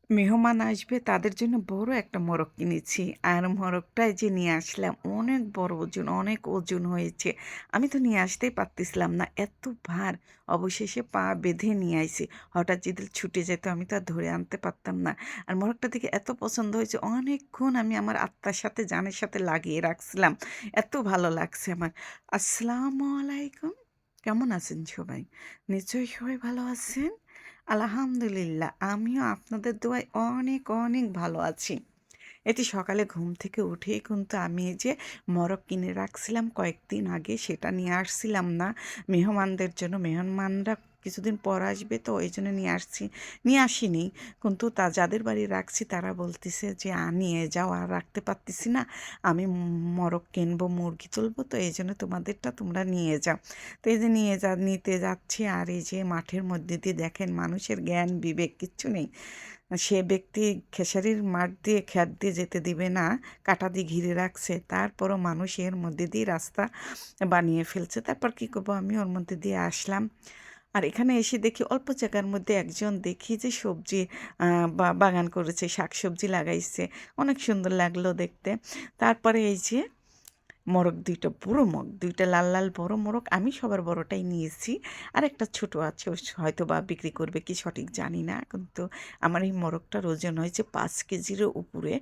মেহমান আসবে তাদের জন্য বড় একটা মোরগ কিনেছি। আর মোরগটাই যে নিয়ে আসলাম অনেক বড় ওজন, অনেক ওজন হয়েছে। আমি তো নিয়ে আসতেই পারতেছিলাম না, এত ভার। অবশেষে পা বেঁধে নিয়ে আইছি। হঠাৎ যদি ছুটে যেত আমি তো আর ধরে আনতে পারতাম না। আর মোরগটা দেখে এত পছন্দ হয়েছে, অনেকক্ষণ আমি আমার আত্মার সাথে জানের সাথে লাগিয়ে রাখছিলাম। এত ভালো লাগছে আমার। আসসালামু আলাইকুম। কেমন আছেন সবাই? নিশ্চয়ই সবাই ভালো আছেন? আলহামদুলিল্লাহ, আমিও আপনাদের দোয়ায় অনেক, অনেক ভালো আছি। এটি সকালে ঘুম থেকে উঠেই কিন্তু আমি এই যে মোরগ কিনে রাখছিলাম কয়েকদিন আগে, সেটা নিয়ে আসছিলাম না মেহমানদের জন্য। মেহমানরা কিছুদিন পর আসবে তো এইজন্য নিয়ে আসছি। নিয়ে আসিনি, কিন্তু যাদের বাড়ি রাখছি তারা বলতেছে যে নিয়ে যাও, আর রাখতে পারতেছি না। আমি মোরগ কিনবো, মুরগি তুলবো, তো এইজন্য তোমাদেরটা তোমরা নিয়ে যাও। তো এই যে নিতে যাচ্ছি, আর এই যে মাঠের মধ্যে দিয়ে দেখেন মানুষের জ্ঞান বিবেক কিচ্ছু নেই। সে ব্যক্তি খেসারির মাঠ দিয়ে খেত দিয়ে যেতে দিবে না, কাঁটা দিয়ে ঘিরে রাখছে, তারপরও মানুষ এর মধ্যে দিয়ে রাস্তা বানিয়ে ফেলছে। তারপর কী করবো, আমি ওর মধ্যে দিয়ে আসলাম। আর এখানে এসে দেখি অল্প জায়গার মধ্যে একজন দেখি যে সবজি বাগান করেছে, শাক সবজি লাগাইছে। অনেক সুন্দর লাগলো দেখতে। তারপরে এই যে মোরগ ২ টা বড় মোরগ, ২ টা লাল, লাল বড় মোরগ। আমি সবার বড়টাই নিয়েছি। আরেকটা ছোট আছে, ও হয়তোবা বিক্রি করবে কি সঠিক জানি না। কিন্তু আমার এই মোরগটার ওজন হয়েছে ৫ কেজিরও উপরে।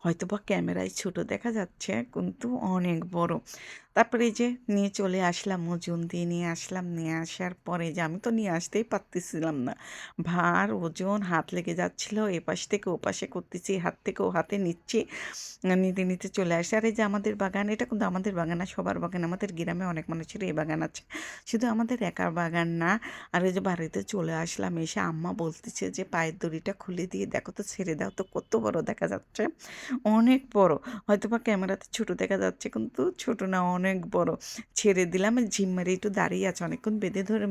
হয়তোবা ক্যামেরায় ছোট দেখা যাচ্ছে, কিন্তু অনেক বড়। তারপরে এই যে নিয়ে চলে আসলাম, ওজন দিয়ে নিয়ে আসলাম। নিয়ে আসার পরে যে আমি তো নিয়ে আসতেই পারতেছিলাম না। ভার, ওজন, হাত লেগে যাচ্ছিল। এপাশ থেকে ওপাশে করতেছি, হাত থেকে ও হাতে নিচ্ছি। নিতে, নিতে চলে আসে। আর এই যে আমাদের বাগান, এটা কিন্তু আমাদের বাগান না, সবার বাগান। আমাদের গ্রামে অনেক মানুষের এই বাগান আছে। শুধু আমাদের একার বাগান না। আর এই যে বাড়িতে চলে আসলাম, এসে আম্মা বলতেছে যে পায়ের দড়িটা খুলে দিয়ে দেখো তো, ছেড়ে দাও তো, কত বড় দেখা যাচ্ছে। অনেক বড়। হয়তোবা ক্যামেরাতে ছোট দেখা যাচ্ছে, কিন্তু ছোট না, অনেক বড়। ছেড়ে দিলাম, ঝিম মেরে একটু দাঁড়িয়ে আছে, অনেকক্ষণ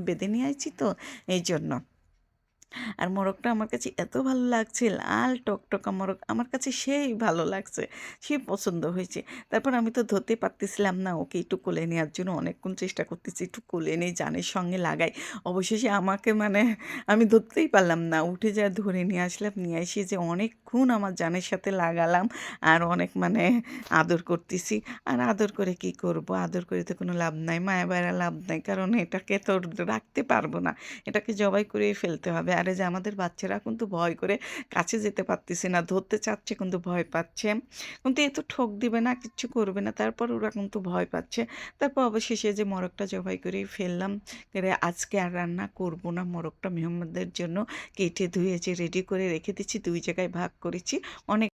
বেঁধে নিয়ে আইছি তো, এইজন্য। আর মোরগটা আমার কাছে এত ভালো লাগছে, লাল টকটকা মোরগ আমার কাছে সেই ভালো লাগছে, সেই পছন্দ হয়েছে। তারপর আমি তো ধরতে পারতেছিলাম না, ওকে একটু কোলে নেওয়ার জন্য অনেকক্ষণ চেষ্টা করতেছি, একটু কোলে নেই, জানের সঙ্গে লাগাই। অবশেষে আমাকে মানে আমি ধরতেই পারলাম না, উঠে যা ধরে নিয়ে আসলাম। নিয়ে এসে যে অনেকক্ষণ আমার জানের সাথে লাগালাম, আর অনেক মানে আদর করতেছি। আর আদর করে কি করব, আদর করে তো কোনো লাভ নাই, মায়া বাইরা লাভ নাই, কারণ এটাকে তো রাখতে পারবো না, এটাকে জবাই করেই ফেলতে হবে। আর এই যে আমাদের বাচ্চারা কিন্তু ভয় করে কাছে যেতে পারতেছে না, ধরতে চাচ্ছে কিন্তু ভয় পাচ্ছে। কিন্তু এ তো ঠোক দিবে না, কিচ্ছু করবে না, তারপর ওরা কিন্তু ভয় পাচ্ছে। তারপর অবশেষে যে মোরগটা জবাই করেই ফেললাম। করে আজকে আর রান্না করব না, মোরগটা মেহমানদের জন্য কেটে ধুয়ে যে রেডি করে রেখে দিচ্ছি, ২ জায়গায় ভাগ করেছি। অনেক